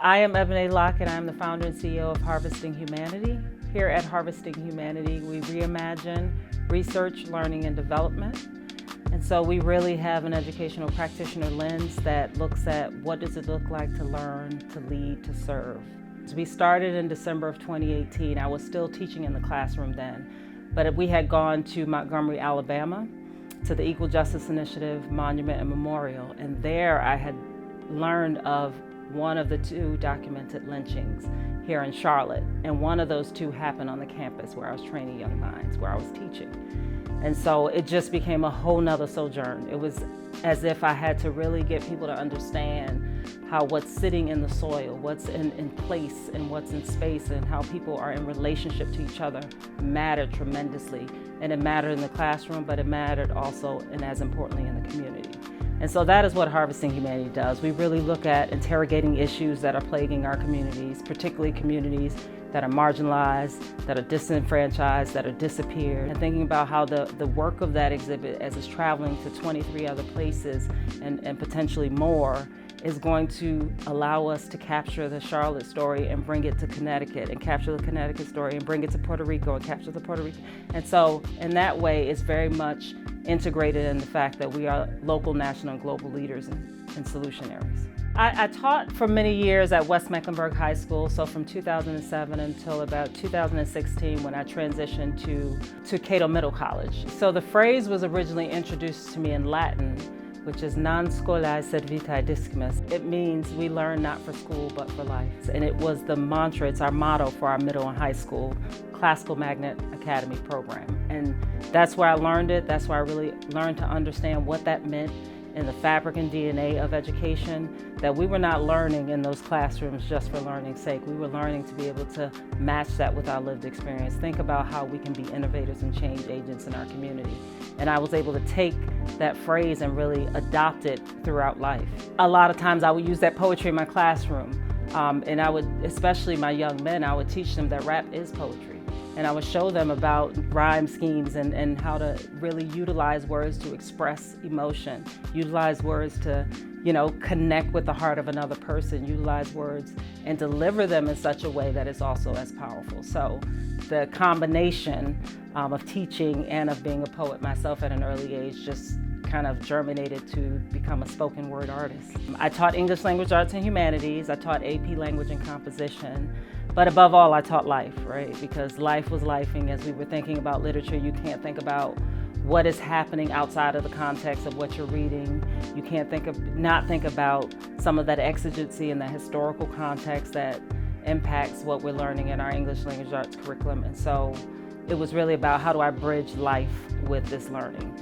I am Eboné Lockett. I am the founder and CEO of Harvesting Humanity. Here at Harvesting Humanity, we reimagine research, learning, and development. And so we really have an educational practitioner lens that looks at what does it look like to learn, to lead, to serve. So we started in December of 2018. I was still teaching in the classroom then, but we had gone to Montgomery, Alabama, to the Equal Justice Initiative Monument and Memorial. And there I had learned of one of the two documented lynchings here in Charlotte. And one of those two happened on the campus where I was training young minds, where I was teaching. And so it just became a whole nother sojourn. It was as if I had to really get people to understand how what's sitting in the soil, what's in place and what's in space, and how people are in relationship to each other mattered tremendously. And it mattered in the classroom, but it mattered also, and as importantly, in the community. And so that is what Harvesting Humanity does. We really look at interrogating issues that are plaguing our communities, particularly communities that are marginalized, that are disenfranchised, that are disappeared, and thinking about how the work of that exhibit, as it's traveling to 23 other places and potentially more, is going to allow us to capture the Charlotte story and bring it to Connecticut, and capture the Connecticut story and bring it to Puerto Rico and capture the Puerto Rico. And so in that way, it's very much integrated in the fact that we are local, national, and global leaders and solutionaries. I taught for many years at West Mecklenburg High School, so from 2007 until about 2016 when I transitioned to Cato Middle College. So the phrase was originally introduced to me in Latin, which is non scholae sed vitae discimus. It means we learn not for school but for life. And it was the mantra, it's our motto for our middle and high school Classical Magnet Academy program. And that's where I learned it. That's where I really learned to understand what that meant in the fabric and DNA of education, that we were not learning in those classrooms just for learning's sake. We were learning to be able to match that with our lived experience. Think about how we can be innovators and change agents in our community. And I was able to take that phrase and really adopt it throughout life. A lot of times I would use that poetry in my classroom, and I would, especially my young men, I would teach them that rap is poetry. And I would show them about rhyme schemes and how to really utilize words to express emotion, utilize words to, connect with the heart of another person, utilize words and deliver them in such a way that is also as powerful. So the combination of teaching and of being a poet myself at an early age just kind of germinated to become a spoken word artist. I taught English Language Arts and Humanities. I taught AP Language and Composition. But above all, I taught life, right? Because life was lifing. As we were thinking about literature, you can't think about what is happening outside of the context of what you're reading. You can't not think about some of that exigency and the historical context that impacts what we're learning in our English Language Arts curriculum. And so it was really about how do I bridge life with this learning.